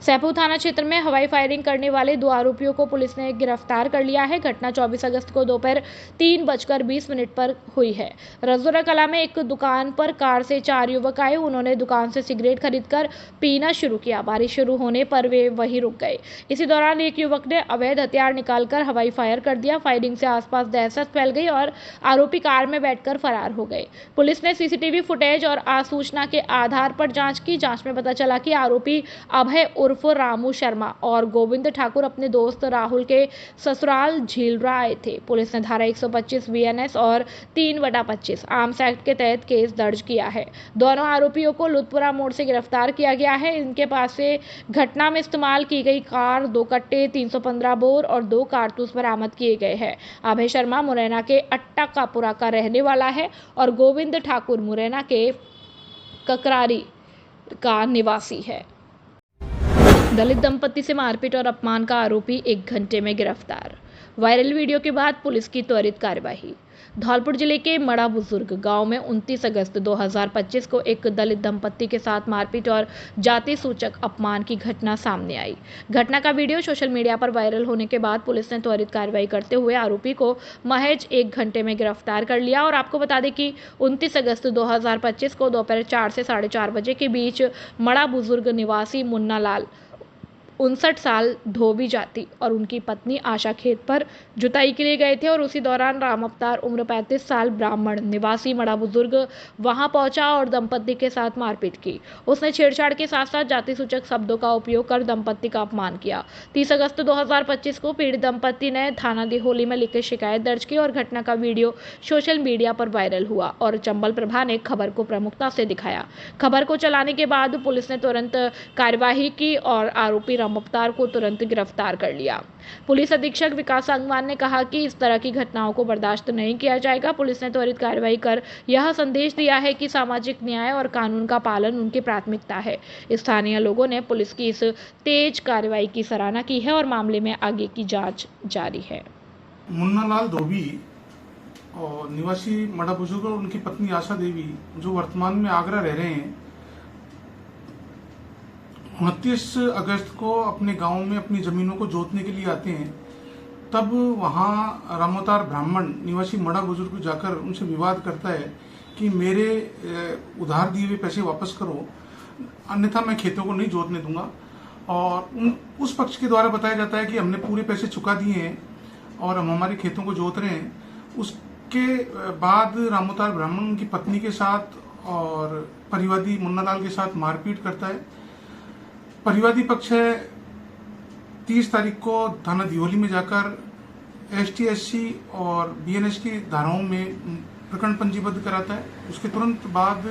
सैफू थाना क्षेत्र में हवाई फायरिंग करने वाले 2 आरोपियों को पुलिस ने गिरफ्तार कर लिया है। घटना 24 अगस्त को दोपहर 3:20 पर हुई है। रजौरा कला में एक दुकान पर कार से 4 युवक आए। उन्होंने दुकान से सिगरेट खरीदकर पीना शुरू किया। बारिश शुरू होने पर वे वहीं रुक गए। इसी दौरान एक युवक ने अवैध हथियार निकालकर हवाई फायर कर दिया। फायरिंग से आसपास दहशत फैल गई और आरोपी कार में बैठकर फरार हो गए। पुलिस ने सीसीटीवी फुटेज और सूचना के आधार पर जांच की। जांच में पता चला कि आरोपी अभय उर्फ रामू शर्मा और गोविंद ठाकुर अपने दोस्त राहुल के ससुराल झीलरा आए थे। पुलिस ने धारा 125 बीएनएस और 3/25 आर्म्स एक्ट के तहत केस दर्ज किया है। दोनों आरोपियों को लुतपुरा मोड़ से गिरफ्तार किया गया है। इनके पास से घटना में इस्तेमाल की गई कार, 2 कट्टे, 315 बोर और 2 कारतूस बरामद किए गए हैं। अभय शर्मा मुरैना के अट्टाकापुरा का रहने वाला है और गोविंद ठाकुर मुरैना के ककरारी का निवासी है। दलित दंपति से मारपीट और अपमान का आरोपी 1 घंटे में गिरफ्तार। वायरल वीडियो के बाद पुलिस की त्वरित कार्यवाही। धौलपुर जिले के मड़ा बुजुर्ग गांव में 29 अगस्त 2025 को एक दलित दंपति के साथ मारपीट और जाति सूचक अपमान की घटना सामने आई। घटना का वीडियो सोशल मीडिया पर वायरल होने के बाद पुलिस ने त्वरित कार्रवाई करते हुए आरोपी को महज 1 घंटे में गिरफ्तार कर लिया। और आपको बता दें कि 29 अगस्त 2025 को दोपहर 4 से 4:30 बजे के बीच मड़ा बुजुर्ग निवासी मुन्ना लाल 59 साल धोबी जाति और उनकी पत्नी आशा खेत पर जुताई के लिए गए थे और उसी दौरान राम अवतार उम्र 35 साल ब्राह्मण निवासी मड़ा बुजुर्ग वहां पहुंचा और दंपति के साथ मारपीट की। उसने छेड़छाड़ के साथ साथ जाति सूचक शब्दों का उपयोग कर दंपति का अपमान किया। 30 अगस्त 2025 को पीड़ित दंपति ने थाना दिहोली में लिखकर शिकायत दर्ज की और घटना का वीडियो सोशल मीडिया पर वायरल हुआ और चंबल प्रभा ने खबर को प्रमुखता से दिखाया। खबर को चलाने के बाद पुलिस ने तुरंत कार्यवाही की और आरोपी अवतार को तुरंत गिरफ्तार कर लिया। पुलिस अधीक्षक विकास सांगवान ने कहा कि इस तरह की घटनाओं को बर्दाश्त नहीं किया जाएगा। पुलिस ने त्वरित कार्रवाई कर यह संदेश दिया है कि सामाजिक न्याय और कानून का पालन उनकी प्राथमिकता है। स्थानीय लोगों ने पुलिस की इस तेज कार्रवाई की सराहना की है और मामले में आगे की जांच जारी है। मुन्ना लाल धोबी और निवासी मड़ा बुजुर्ग और उनकी पत्नी आशा देवी जो वर्तमान में आगरा रह रहे हैं, 29 अगस्त को अपने गांव में अपनी जमीनों को जोतने के लिए आते हैं। तब वहां रामोतार ब्राह्मण निवासी मड़ा बुजुर्ग जाकर उनसे विवाद करता है कि मेरे उधार दिए हुए पैसे वापस करो, अन्यथा मैं खेतों को नहीं जोतने दूंगा। और उस पक्ष के द्वारा बताया जाता है कि हमने पूरे पैसे चुका दिए हैं और हम हमारे खेतों को जोत रहे हैं। उसके बाद रामोतार ब्राह्मण उनकी पत्नी के साथ और परिवादी मुन्ना लाल के साथ मारपीट करता है। परिवादी पक्ष है 30 तारीख को थाना दिहोली में जाकर ST SC और BNS की धाराओं में प्रकरण पंजीबद्ध कराता है। उसके तुरंत बाद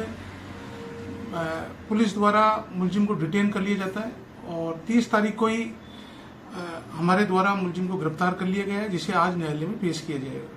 पुलिस द्वारा मुलजिम को डिटेन कर लिया जाता है और 30 तारीख को ही हमारे द्वारा मुलजिम को गिरफ्तार कर लिया गया है, जिसे आज न्यायालय में पेश किया जाएगा।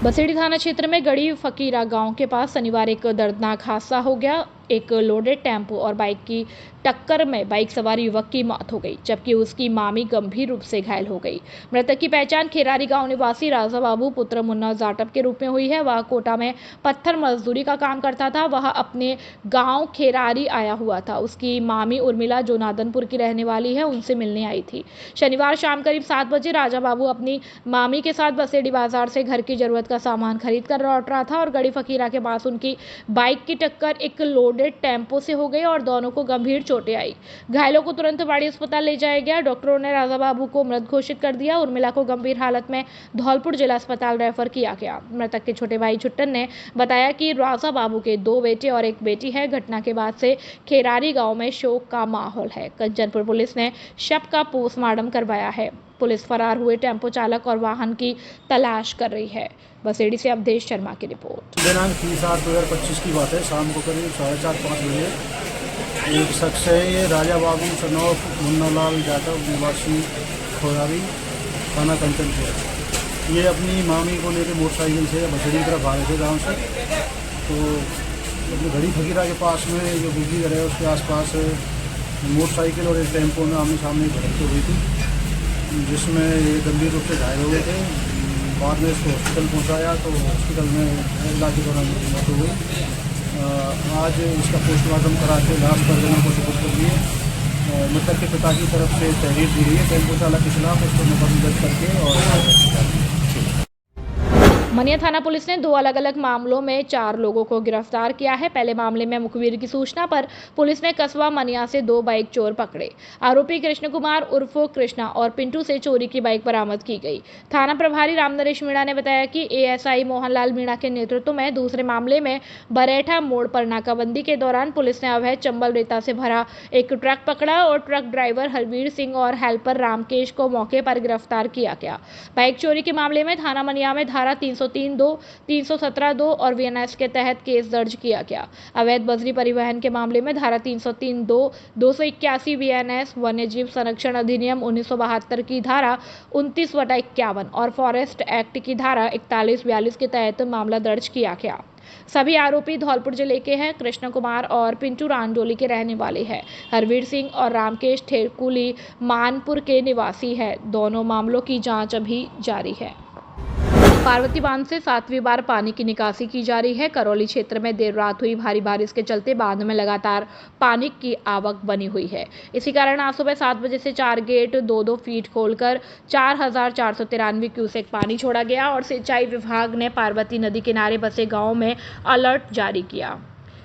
बसेड़ी थाना क्षेत्र में गड़ी फकीरा गांव के पास शनिवार एक दर्दनाक हादसा हो गया। एक लोडेड टेम्पो और बाइक की टक्कर में बाइक सवार युवक की मौत हो गई, जबकि उसकी मामी गंभीर रूप से घायल हो गई। मृतक की पहचान खेरारी गांव निवासी राजा बाबू पुत्र मुन्ना जाटव के रूप में हुई है। वह कोटा में पत्थर मजदूरी का काम करता था। वह अपने गांव खेरारी आया हुआ था। उसकी मामी उर्मिला जो नादनपुर की रहने वाली है, उनसे मिलने आई थी। शनिवार शाम करीब 7 बजे राजा बाबू अपनी मामी के साथ बसेड़ी बाजार से घर की जरूरत का सामान खरीद कर लौट रहा था और गड़ी फकीरा के पास उनकी बाइक की टक्कर एक लोडेड टेम्पो से हो गई और दोनों को गंभीर चोटें आई। घायलों को तुरंत बाड़ी अस्पताल ले जाया गया। डॉक्टरों ने राजा बाबू को मृत घोषित कर दिया। उर्मिला को गंभीर हालत में धौलपुर जिला अस्पताल रेफर किया गया। मृतक के छोटे भाई छुट्टन ने बताया कि राजा बाबू के 2 बेटे और 1 बेटी है। घटना के बाद से खेरारी गांव में शोक का माहौल है। कंचनपुर पुलिस ने शव का पोस्टमार्टम करवाया है। पुलिस फरार हुए टेम्पो चालक और वाहन की तलाश कर रही है। बसेड़ी से अवधेश शर्मा की रिपोर्ट। दिनांक 30/8/2025 की बात है। शाम को करीब 4:30-5 बजे एक शख्स है, ये राजा बाबू सनौफ मुन्ना लाल जाटव निवासी खोरारी थाना कंचनपुर, ये अपनी मामी को लेकर मोटरसाइकिल से बसेड़ी की तरफ आ रहे थे गाँव से। तो अपनी घड़ी फकीरा के पास में जो बिजली घर है उसके आसपास मोटरसाइकिल और एक टेम्पो में आमने सामने झड़प हुई थी, जिसमें ये गंभीर रूप से घायल हो गए थे। बाद में इसको हॉस्पिटल पहुंचाया तो हॉस्पिटल में इलाज के दौरान मौत हो गई। आज इसका पोस्टमार्टम करा के लाश परिजनों को सुपुर्द कर दिए। मृतक के पिता की तरफ से तहरीर दी गई है टेम्पो चालक के खिलाफ, उसको मुकदमा दर्ज करके और मनिया थाना पुलिस ने 2 अलग-अलग मामलों में 4 लोगों को गिरफ्तार किया है। पहले मामले में मुखबिर की सूचना पर पुलिस ने कस्बा मनिया से 2 बाइक चोर पकड़े। आरोपी कृष्ण कुमार उर्फ कृष्णा और पिंटू से चोरी की बाइक बरामद की गई। थाना प्रभारी रामनरेश मीणा ने बताया कि एएसआई मोहनलाल मीणा के नेतृत्व में दूसरे मामले में बरेठा मोड़ पर नाकाबंदी के दौरान पुलिस ने अवैध चंबल रेता से भरा एक ट्रक पकड़ा और ट्रक ड्राइवर हरवीर सिंह और हेल्पर रामकेश को मौके पर गिरफ्तार किया गया। बाइक चोरी के मामले में थाना मनिया में धारा 303(2), 317(2) और वीएनएस के तहत केस दर्ज किया गया। अवैध बजरी परिवहन के मामले में धारा 303(2), 281 वीएनएस, वन्यजीव संरक्षण अधिनियम 1972 की धारा 29/51 और फॉरेस्ट एक्ट की धारा 41-42 के तहत मामला दर्ज किया गया। सभी आरोपी धौलपुर जिले के हैं। कृष्ण कुमार और पिंटू रांडोली के रहने वाले हैं। हरवीर सिंह और रामकेश ठेकुली मानपुर के निवासी हैं। दोनों मामलों की जांच अभी जारी है। पार्वती बांध से 7वीं बार पानी की निकासी की जा रही है। करौली क्षेत्र में देर रात हुई भारी बारिश के चलते बांध में लगातार पानी की आवक बनी हुई है। इसी कारण आज सुबह 7 बजे से 4 गेट 2-2 फीट खोलकर 4493 क्यूसेक पानी छोड़ा गया और सिंचाई विभाग ने पार्वती नदी किनारे बसे गाँव में अलर्ट जारी किया।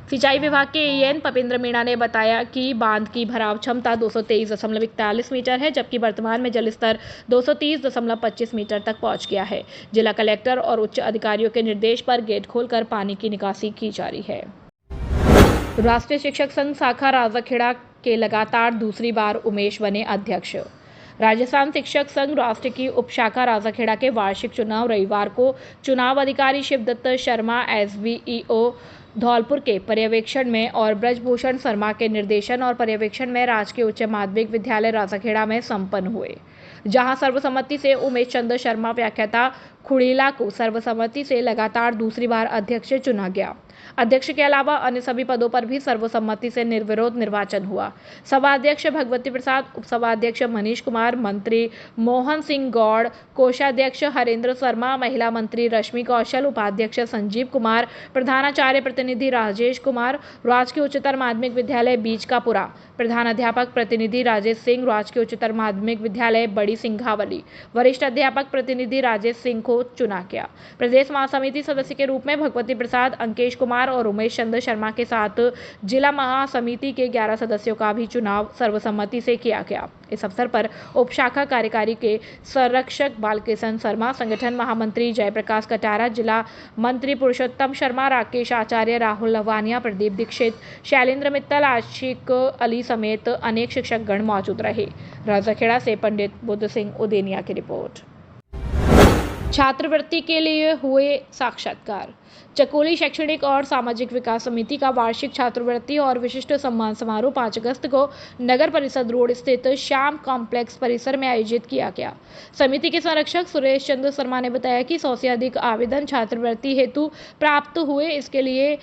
सिंचाई विभाग के एएन पपेंद्र मीणा ने बताया कि बांध की भराव क्षमता 223.41 मीटर है, जबकि वर्तमान में जलस्तर 230.25 मीटर तक पहुंच गया है। जिला कलेक्टर और उच्च अधिकारियों के निर्देश पर गेट खोलकर पानी की निकासी की जा रही है। राष्ट्रीय शिक्षक संघ शाखा राजाखेड़ा के लगातार दूसरी बार उमेश बने अध्यक्ष। राजस्थान शिक्षक संघ राष्ट्र की उपशाखा राजाखेड़ा के वार्षिक चुनाव रविवार को चुनाव अधिकारी शिवदत्त शर्मा एसबीईओ धौलपुर के पर्यवेक्षण में और ब्रजभूषण शर्मा के निर्देशन और पर्यवेक्षण में राजकीय उच्च माध्यमिक विद्यालय राजाखेड़ा में संपन्न हुए, जहां सर्वसम्मति से उमेश चंद्र शर्मा व्याख्याता खुड़ीला को सर्वसम्मति से लगातार दूसरी बार अध्यक्ष चुना गया। अध्यक्ष के अलावा अन्य सभी पदों पर भी सर्वसम्मति से निर्विरोध निर्वाचन हुआ। सभाध्यक्ष भगवती प्रसाद, उपसभाध्यक्ष मनीष कुमार, मंत्री मोहन सिंह गौड़, कोषाध्यक्ष हरेंद्र शर्मा, महिला मंत्री रश्मि कौशल, उपाध्यक्ष संजीव कुमार, प्रधानाचार्य प्रतिनिधि राजेश कुमार, राजकीय उच्चतर माध्यमिक विद्यालय बीजकापुरा, प्रधानाध्यापक प्रतिनिधि राजेश सिंह, राजकीय उच्चतर माध्यमिक विद्यालय बड़ी सिंघावली, वरिष्ठ अध्यापक प्रतिनिधि राजेश सिंह को चुना गया। प्रदेश महासमिति सदस्य के रूप में भगवती प्रसाद, अंकेश कुमार और उमेश चंद्र शर्मा के साथ जिला महासमिति के 11 सदस्यों का भी चुनाव सर्वसम्मति से किया गया। इस अवसर पर उपशाखा कार्यकारी के संरक्षक बालकिशन शर्मा, संगठन महामंत्री जयप्रकाश कटारा, जिला मंत्री पुरुषोत्तम शर्मा, राकेश आचार्य, राहुल लवानिया, प्रदीप दीक्षित, शैलेंद्र मित्तल, आशिक अली समेत अनेक शिक्षकगण मौजूद रहे। राजाखेड़ा से पंडित बुद्ध सिंह उदेनिया की रिपोर्ट। छात्रवृत्ति के लिए हुए साक्षात्कार। चकोली शैक्षणिक और सामाजिक विकास समिति का वार्षिक छात्रवृत्ति और विशिष्ट सम्मान समारोह 5 अगस्त को नगर परिषद रोड स्थित श्याम कॉम्प्लेक्स परिसर में आयोजित किया गया। समिति के संरक्षक सुरेश चंद्र शर्मा ने बताया कि 100 से अधिक आवेदन छात्रवृत्ति हेतु प्राप्त हुए। इसके लिए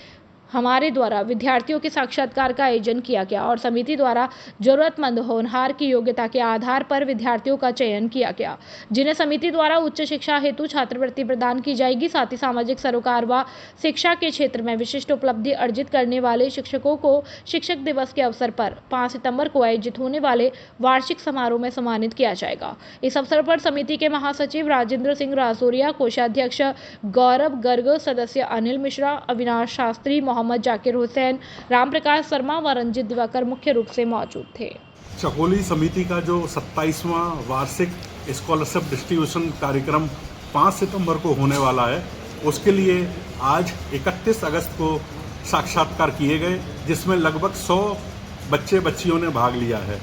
हमारे द्वारा विद्यार्थियों के साक्षात्कार का आयोजन किया गया और समिति द्वारा जरूरतमंद होनहार की योग्यता के आधार पर विद्यार्थियों का चयन किया गया, जिन्हें समिति द्वारा उच्च शिक्षा हेतु छात्रवृत्ति प्रदान की जाएगी। साथ ही सामाजिक सरोकार व शिक्षा के क्षेत्र में विशिष्ट उपलब्धि अर्जित करने वाले शिक्षकों को शिक्षक दिवस के अवसर पर 5 सितंबर को आयोजित होने वाले वार्षिक समारोह में सम्मानित किया जाएगा। इस अवसर पर समिति के महासचिव राजेंद्र सिंह राजौरिया, कोषाध्यक्ष गौरव गर्ग, सदस्य अनिल मिश्रा, अविनाश शास्त्री, मोहम्मद जाकिर हुसैन, रामप्रकाश शर्मा व रंजित दिवाकर मुख्य रूप से मौजूद थे। चकोली समिति का जो 27वां वार्षिक स्कॉलरशिप डिस्ट्रीब्यूशन कार्यक्रम 5 सितंबर को होने वाला है, उसके लिए आज 31 अगस्त को साक्षात्कार किए गए, जिसमें लगभग 100 बच्चे बच्चियों ने भाग लिया है।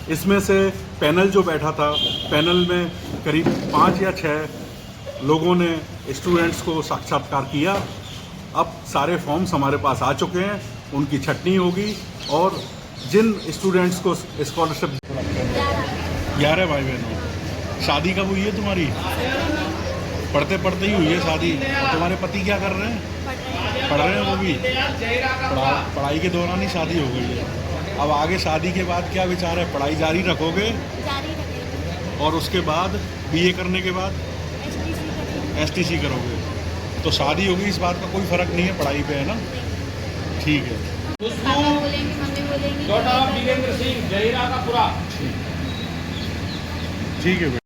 इसमें से पैनल जो बैठा था, पैनल में करीब 5 या 6 लोगों ने स्टूडेंट्स को साक्षात्कार किया। अब सारे फॉर्म्स हमारे पास आ चुके हैं, उनकी छटनी होगी और जिन स्टूडेंट्स को स्कॉलरशिप 11 भाई बहनों। शादी कब हुई है तुम्हारी? पढ़ते पढ़ते ही हुई है शादी। और तुम्हारे पति क्या कर रहे हैं? पढ़ रहे हैं वो भी? पढ़ाई के दौरान ही शादी हो गई है। अब आगे शादी के बाद क्या विचार है? पढ़ाई जारी रखोगे? और उसके बाद बीए करने के बाद एसटीसी करोगे? तो शादी होगी, इस बात का कोई फ़र्क नहीं है पढ़ाई पे, है ना? ठीक है। पापा बोलेंगे, मम्मी बोलेंगी। ठीक है।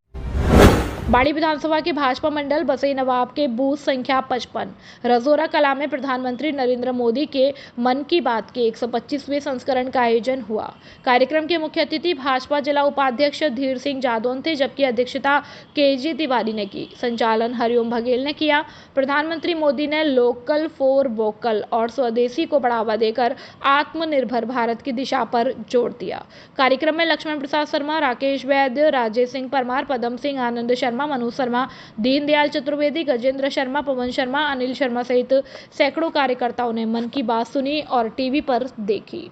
बाड़ी विधानसभा के भाजपा मंडल बसई नवाब के बूथ संख्या 55 रजौरा कला में प्रधानमंत्री नरेंद्र मोदी के मन की बात के 125वें संस्करण का आयोजन हुआ। कार्यक्रम के मुख्य अतिथि भाजपा जिला उपाध्यक्ष धीर सिंह जादौन थे, जबकि अध्यक्षता केजी तिवारी ने की। संचालन हरिओम बघेल ने किया। प्रधानमंत्री मोदी ने लोकल फॉर वोकल और स्वदेशी को बढ़ावा देकर आत्मनिर्भर भारत की दिशा पर जोर दिया। कार्यक्रम में लक्ष्मण प्रसाद शर्मा, राकेश वैद्य, राजेश सिंह परमार, पदम सिंह, आनंद शर्मा, मनु शर्मा, दीनदयाल चतुर्वेदी, गजेंद्र शर्मा, पवन शर्मा, अनिल शर्मा सहित सैकड़ों कार्यकर्ताओं ने मन की बात सुनी और टीवी पर देखी।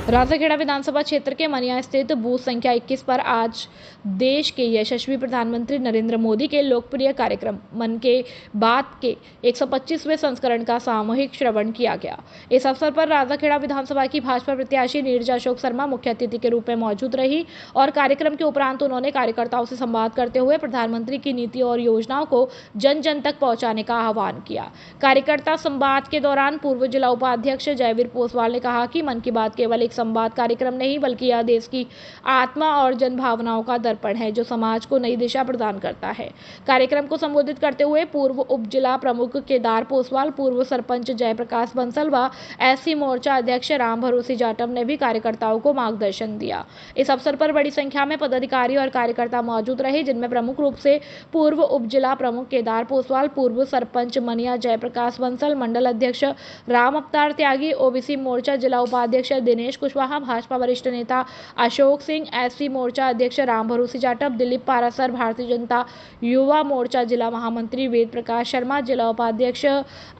राजाखेड़ा विधानसभा क्षेत्र के मनिया स्थित बूथ संख्या 21 पर आज देश के यशस्वी प्रधानमंत्री नरेंद्र मोदी के लोकप्रिय कार्यक्रम मन के बात के 125वें संस्करण का सामूहिक श्रवण किया गया। इस अवसर पर राजाखेड़ा विधानसभा की भाजपा प्रत्याशी नीरजा अशोक शर्मा मुख्य अतिथि के रूप में मौजूद रही और कार्यक्रम के उपरांत उन्होंने कार्यकर्ताओं से संवाद करते हुए प्रधानमंत्री की नीति और योजनाओं को जन जन तक पहुंचाने का आह्वान किया। कार्यकर्ता संवाद के दौरान पूर्व जिला उपाध्यक्ष जयवीर पोसवाल ने कहा कि मन की बात केवल एक संवाद कार्यक्रम नहीं बल्कि यह देश की आत्मा और जन भावनाओं का दर्पण है जो समाज को नई दिशा प्रदान करता है। कार्यक्रम को संबोधित करते हुए पूर्व उप जिला प्रमुख केदार पोसवाल, पूर्व सरपंच जयप्रकाश बंसल व एससी मोर्चा अध्यक्ष राम भरोसी जाटव ने भी कार्यकर्ताओं को मार्गदर्शन दिया। इस अवसर पर बड़ी संख्या में पदाधिकारी और कार्यकर्ता मौजूद रहे, जिनमें प्रमुख रूप से पूर्व उप जिला प्रमुख केदार पोसवाल, पूर्व सरपंच मनिया जयप्रकाश बंसल, मंडल अध्यक्ष राम अवतार त्यागी, ओबीसी मोर्चा जिला उपाध्यक्ष दिनेश कुशवाहा, भाजपा वरिष्ठ नेता अशोक सिंह, एससी मोर्चा अध्यक्ष राम भरोसी जाटव, दिलीप पारासर, भारतीय जनता युवा मोर्चा जिला महामंत्री वेद प्रकाश शर्मा, जिला उपाध्यक्ष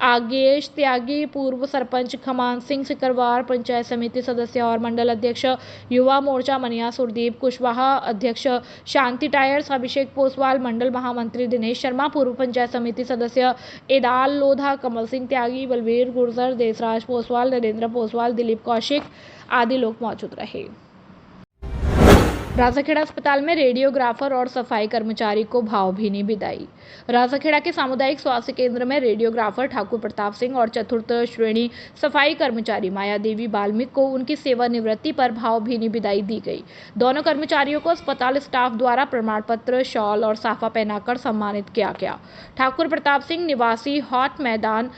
आगेश त्यागी, पूर्व सरपंच खमान सिंह सिकरवार, पंचायत समिति सदस्य और मंडल अध्यक्ष युवा मोर्चा मनिया सुरदीप कुशवाहा, अध्यक्ष शांति टायर्स अभिषेक पोसवाल, मंडल महामंत्री दिनेश शर्मा, पूर्व पंचायत समिति सदस्य एदाल लोधा, कमल सिंह त्यागी, बलवीर गुर्जर, देसराज पोसवाल, नरेंद्र पोसवाल, दिलीप कौशिक आदि लोग मौजूद रहे। राजाखेड़ा अस्पताल में रेडियोग्राफर और सफाई कर्मचारी को भावभीनी विदाई। राजाखेड़ा के सामुदायिक स्वास्थ्य केंद्र में रेडियोग्राफर ठाकुर प्रताप सिंह और चतुर्थ श्रेणी सफाई कर्मचारी माया देवी बाल्मीक को उनकी सेवानिवृत्ति पर भावभीनी विदाई दी गई। दोनों कर्मचारियों को अस्पताल स्टाफ द्वारा प्रमाण पत्र, शॉल और साफा पहनाकर सम्मानित किया गया। ठाकुर प्रताप सिंह निवासी हॉट मैदान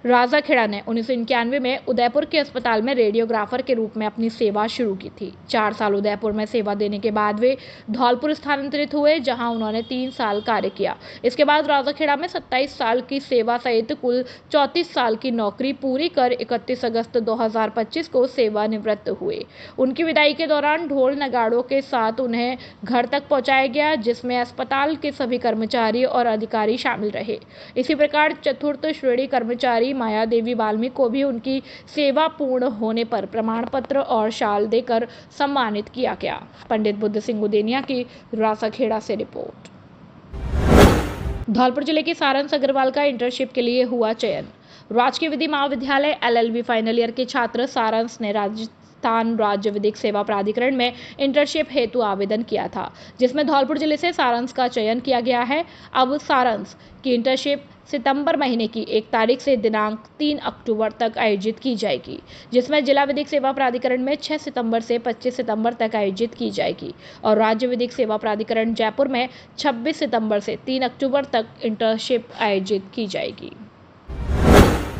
राजाखेड़ा ने 1991 में उदयपुर के अस्पताल में रेडियोग्राफर के रूप में अपनी सेवा शुरू की थी। 4 साल उदयपुर में सेवा देने के बाद वे धौलपुर स्थानांतरित हुए, जहां उन्होंने 3 साल कार्य किया। इसके बाद राजाखेड़ा में 27 साल की सेवा सहित कुल 34 साल की नौकरी पूरी कर 31 अगस्त 2025 को सेवानिवृत्त हुए। उनकी विदाई के दौरान ढोल नगाड़ों के साथ उन्हें घर तक पहुंचाया गया, जिसमें अस्पताल के सभी कर्मचारी और अधिकारी शामिल रहे। इसी प्रकार चतुर्थ श्रेणी कर्मचारी माया देवी बाल्मीक को भी उनकी सेवा पूर्ण होने पर प्रमाण पत्र और शाल देकर सम्मानित किया गया। पंडित बुद्ध सिंह उदेनिया की राजाखेड़ा से रिपोर्ट। धौलपुर जिले के सारंस अग्रवाल का इंटर्नशिप के लिए हुआ चयन। राजकीय विधि महाविद्यालय LLB फाइनल ईयर के छात्र सारंस ने राजस्थान राज्य विधिक सेवा प्राधिकरण में इंटर्नशिप हेतु आवेदन किया था, जिसमें धौलपुर जिले से सारंस का चयन किया गया है। अब सारंस की इंटर्नशिप सितंबर महीने की 1 तारीख से दिनांक 3 अक्टूबर तक आयोजित की जाएगी, जिसमें जिला विधिक सेवा प्राधिकरण में 6 सितंबर से 25 सितंबर तक आयोजित की जाएगी और राज्य विधिक सेवा प्राधिकरण जयपुर में 26 सितंबर से 3 अक्टूबर तक इंटर्नशिप आयोजित की जाएगी।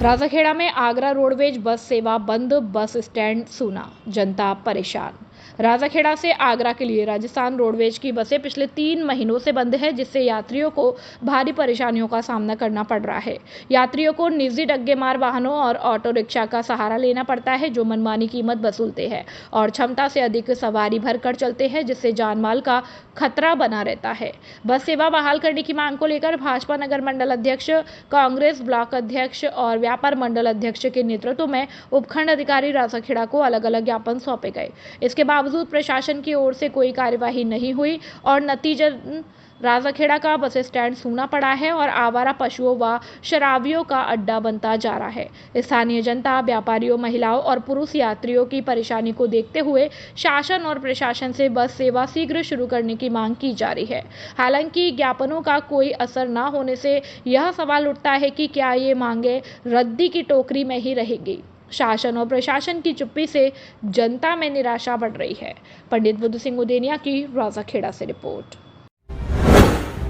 राजाखेड़ा में आगरा रोडवेज बस सेवा बंद, बस स्टैंड सूना, जनता परेशान। राजाखेड़ा से आगरा के लिए राजस्थान रोडवेज की बसें पिछले 3 महीनों से बंद है, जिससे यात्रियों को भारी परेशानियों का सामना करना पड़ रहा है। यात्रियों को निजी डग्गेमार वाहनों और ऑटो रिक्शा का सहारा लेना पड़ता है, जो मनमानी कीमत वसूलते हैं और क्षमता से अधिक सवारी भरकर चलते हैं, जिससे जानमाल का खतरा बना रहता है। बस सेवा बहाल करने की मांग को लेकर भाजपा नगर मंडल अध्यक्ष, कांग्रेस ब्लॉक अध्यक्ष और व्यापार मंडल अध्यक्ष के नेतृत्व में उपखंड अधिकारी राजाखेड़ा को अलग अलग ज्ञापन सौंपे गए। इसके बावजूद प्रशासन की ओर से कोई कार्यवाही नहीं हुई और नतीजतन राजाखेड़ा का बस स्टैंड सूना पड़ा है और आवारा पशुओं व शराबियों का अड्डा बनता जा रहा है। स्थानीय जनता, व्यापारियों, महिलाओं और पुरुष यात्रियों की परेशानी को देखते हुए शासन और प्रशासन से बस सेवा शीघ्र शुरू करने की मांग की जा रही है। हालांकि ज्ञापनों का कोई असर न होने से यह सवाल उठता है कि क्या ये मांगे रद्दी की टोकरी में ही रहेगी। शासन और प्रशासन की चुप्पी से जनता में निराशा बढ़ रही है। पंडित बुद्ध सिंह उदेनिया की राजाखेड़ा से रिपोर्ट।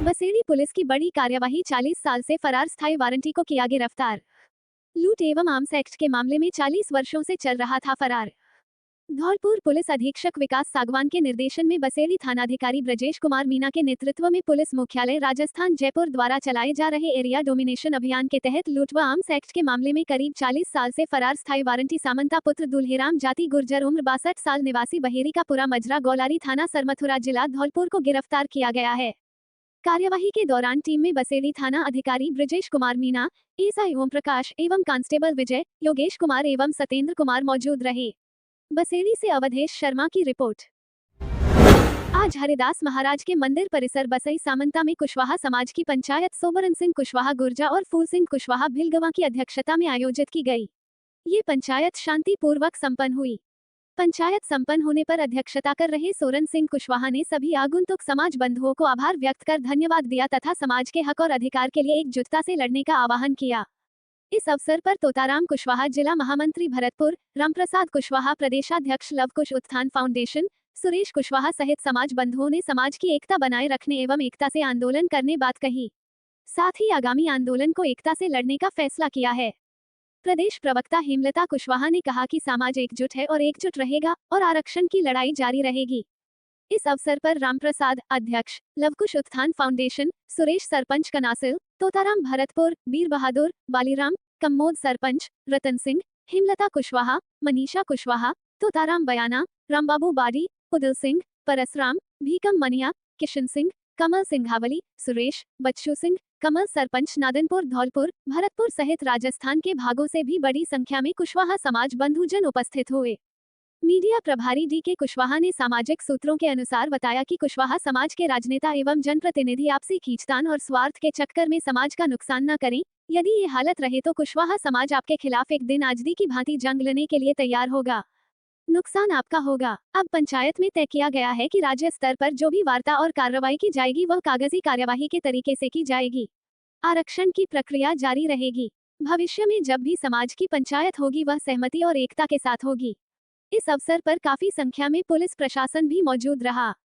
बसेड़ी पुलिस की बड़ी कार्यवाही, 40 साल से फरार स्थायी वारंटी को किया गिरफ्तार। लूट एवं आर्म्स एक्ट के मामले में 40 वर्षों से चल रहा था फरार। धौलपुर पुलिस अधीक्षक विकास सागवान के निर्देशन में बसेड़ी थानाधिकारी ब्रजेश कुमार मीना के नेतृत्व में पुलिस मुख्यालय राजस्थान जयपुर द्वारा चलाए जा रहे एरिया डोमिनेशन अभियान के तहत लूट व आर्म्स एक्ट के मामले में करीब 40 साल से फरार स्थायी वारंटी सामंता पुत्र दुल्हेराम जाति गुर्जर उम्र 62 साल निवासी बहेरी का पुरा मजरा गौलारी थाना सरमथुरा जिला धौलपुर को गिरफ्तार किया गया है। कार्यवाही के दौरान टीम में बसेड़ी थाना अधिकारी ब्रजेश कुमार मीना, एसआई ओम प्रकाश एवं कांस्टेबल विजय, योगेश कुमार एवं सतेंद्र कुमार मौजूद रहे। बसेड़ी से अवधेश शर्मा की रिपोर्ट। आज हरिदास महाराज के मंदिर परिसर बसई सामंता में कुशवाहा समाज की पंचायत सोबरन सिंह कुशवाहा गुर्जा और फूल सिंह कुशवाहा भिलगवा की अध्यक्षता में आयोजित की गई। ये पंचायत शांतिपूर्वक संपन्न हुई। पंचायत संपन्न होने पर अध्यक्षता कर रहे सोरन सिंह कुशवाहा ने सभी आगंतुक समाज बंधुओं को आभार व्यक्त कर धन्यवाद दिया तथा समाज के हक और अधिकार के लिए एकजुटता से लड़ने का आह्वान किया। इस अवसर पर तोताराम कुशवाहा जिला महामंत्री भरतपुर, रामप्रसाद कुशवाहा प्रदेशाध्यक्ष लवकुश उत्थान फाउंडेशन, सुरेश कुशवाहा सहित समाज बंधुओं ने समाज की एकता बनाए रखने एवं एकता से आंदोलन करने बात कही। साथ ही आगामी आंदोलन को एकता से लड़ने का फैसला किया है। प्रदेश प्रवक्ता हेमलता कुशवाहा ने कहा कि समाज एकजुट है और एकजुट रहेगा और आरक्षण की लड़ाई जारी रहेगी। इस अवसर पर रामप्रसाद अध्यक्ष, लवकुश उत्थान फाउंडेशन, सुरेश सरपंच कनासिल, तोताराम भरतपुर, बीर बहादुर, बालीराम, कम्मोद सरपंच, रतन सिंह, हेमलता कुशवाहा, मनीषा कुशवाहा, तोताराम बयाना, रामबाबू बाड़ी, उदल सिंह, परसराम, भीकम मनिया, किशन सिंह, कमल सिंघावली, सुरेश, बच्चू सिंह, कमल सरपंच नादनपुर धौलपुर, भरतपुर सहित राजस्थान के भागों से भी बड़ी संख्या में कुशवाहा समाज बंधुजन उपस्थित हुए। मीडिया प्रभारी डी के कुशवाहा ने सामाजिक सूत्रों के अनुसार बताया कि कुशवाहा समाज के राजनेता एवं जनप्रतिनिधि आपसी खींचतान और स्वार्थ के चक्कर में समाज का नुकसान न करें। यदि ये हालत रहे तो कुशवाहा समाज आपके खिलाफ एक दिन आजदी की भांति जंग लेने के लिए तैयार होगा। नुकसान आपका होगा। अब पंचायत में तय किया गया है कि राज्य स्तर पर जो भी वार्ता और कार्रवाई की जाएगी वह कागजी कार्यवाही के तरीके से की जाएगी। आरक्षण की प्रक्रिया जारी रहेगी। भविष्य में जब भी समाज की पंचायत होगी वह सहमति और एकता के साथ होगी। इस अवसर पर काफी संख्या में पुलिस प्रशासन भी मौजूद रहा।